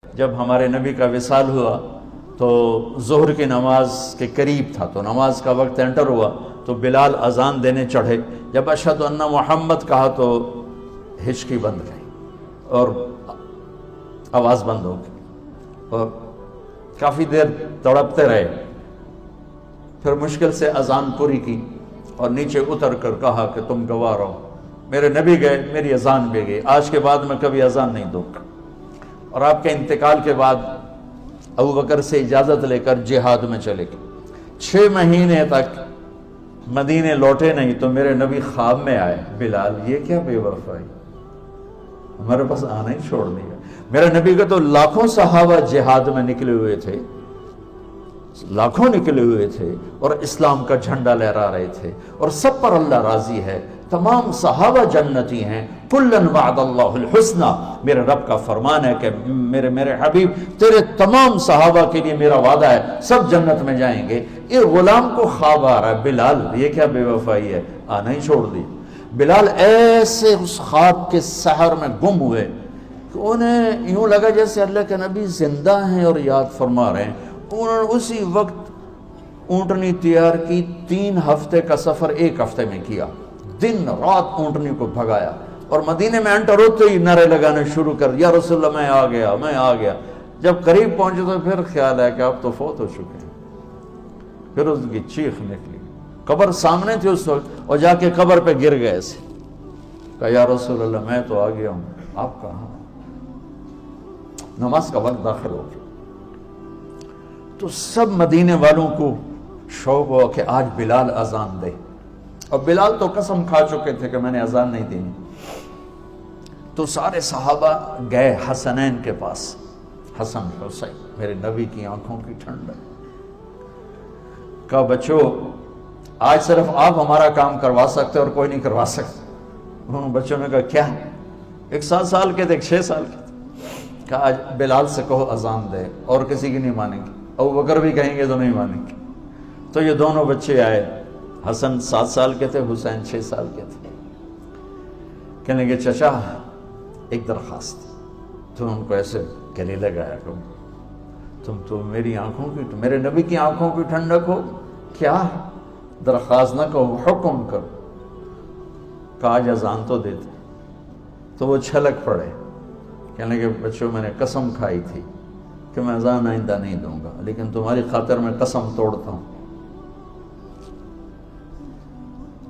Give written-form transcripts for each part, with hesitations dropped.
جب ہمارے نبی کا وصال ہوا تو ظہر کی نماز کے قریب تھا، تو نماز کا وقت انٹر ہوا تو بلال اذان دینے چڑھے۔ جب اشہد ان محمد کہا تو ہچکی بند گئی اور آواز بند ہو گئی، اور کافی دیر تڑپتے رہے۔ پھر مشکل سے اذان پوری کی اور نیچے اتر کر کہا کہ تم گواہ رہو، میرے نبی گئے، میری اذان بھی گئی، آج کے بعد میں کبھی اذان نہیں دوں گا۔ اور آپ کے انتقال کے بعد ابوبکر سے اجازت لے کر جہاد میں چلے گئے۔ 6 مہینے تک مدینے لوٹے نہیں تو میرے نبی خواب میں آئے، بلال یہ کیا بے وفائی، ہمارے پاس آنا ہی چھوڑ دیا۔ میرے نبی کے تو لاکھوں صحابہ جہاد میں نکلے ہوئے تھے، لاکھوں نکلے ہوئے تھے اور اسلام کا جھنڈا لہرا رہے تھے، اور سب پر اللہ راضی ہے، تمام صحابہ جنتی ہیں۔ کلن وعد اللہ الحسنى، میرے رب کا فرمان ہے کہ میرے حبیب تیرے تمام صحابہ کے لیے میرا وعدہ ہے، سب جنت میں جائیں گے۔ یہ غلام کو خواب آ رہا ہے، بلال یہ کیا بے وفائی ہے، آنا ہی چھوڑ دی۔ بلال ایسے اس خواب کے سحر میں گم ہوئے کہ انہیں یوں لگا جیسے اللہ کے نبی زندہ ہیں اور یاد فرما رہے ہیں۔ انہوں نے اسی وقت اونٹنی تیار کی، 3 ہفتے کا سفر 1 ہفتے میں کیا، دن رات اونٹنی کو بھگایا، اور مدینے میں انٹر ہوتے ہی نعرے لگانے شروع کر، یا رسول اللہ میں آ گیا، میں آ گیا۔ جب قریب پہنچے تو پھر خیال ہے کہ آپ تو فوت ہو چکے ہیں۔ پھر اس کی چیخ نکلی، قبر سامنے تھی اس وقت، اور جا کے قبر پہ گر گئے ایسے، کہا یا رسول اللہ میں تو آ گیا ہوں، آپ کہاں؟ نماز کا وقت داخل ہو گیا تو سب مدینے والوں کو شوق ہوا کہ آج بلال اذان دے، اور بلال تو قسم کھا چکے تھے کہ میں نے اذان نہیں دینی۔ تو سارے صحابہ گئے حسنین کے پاس، حسن حسین میرے نبی کی آنکھوں کی ٹھنڈک، کہا بچو آج صرف آپ ہمارا کام کروا سکتے اور کوئی نہیں کروا سکتے۔ انہوں نے بچوں نے کہا کیا؟ ایک 7 سال کے تھے، ایک 6 سال کے تھے۔ کہا آج بلال سے کہو اذان دے، اور کسی کی نہیں مانیں گے، ابوبکر بھی کہیں گے تو نہیں مانیں گے۔ تو یہ دونوں بچے آئے، حسن 7 سال کے تھے، حسین 6 سال کے تھے۔ کہنے لگے چچا ایک درخواست، تو ان کو ایسے گلے لگایا کہ تم تو میری آنکھوں کی، میرے نبی کی آنکھوں کی ٹھنڈک ہو، کیا درخواست نہ کہو، حکم کرو۔ کہا آج اذان تو دیتے۔ تو وہ چھلک پڑے، کہنے لگے بچوں میں نے قسم کھائی تھی کہ میں اذان آئندہ نہیں دوں گا، لیکن تمہاری خاطر میں قسم توڑتا ہوں۔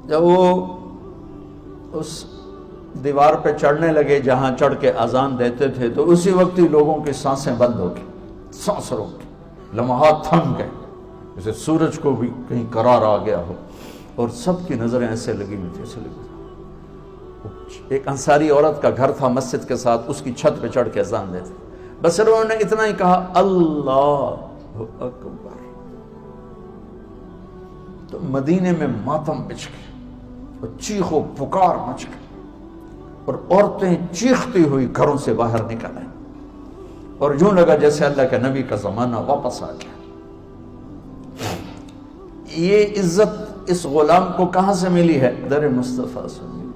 جب وہ اس دیوار پہ چڑھنے لگے جہاں چڑھ کے اذان دیتے تھے تو اسی وقت ہی لوگوں کی سانسیں بند ہو گئی، سانس روک گئی، لمحات تھم گئے، جیسے سورج کو بھی کہیں قرار آ گیا ہو، اور سب کی نظریں ایسے لگی ہوئی تھی، ایسے لگی ہوئی۔ ایک انصاری عورت کا گھر تھا مسجد کے ساتھ، اس کی چھت پہ چڑھ کے اذان دیتے، بس انہوں نے اتنا ہی کہا اللہ اکبر، تو مدینے میں ماتم بچھ گئے اور چیخ و پکار مچ گئی، اور عورتیں چیختی ہوئی گھروں سے باہر نکل آئیں، اور یوں لگا جیسے اللہ کے نبی کا زمانہ واپس آ گیا۔ یہ عزت اس غلام کو کہاں سے ملی ہے؟ در مصطفیٰ سے ملی۔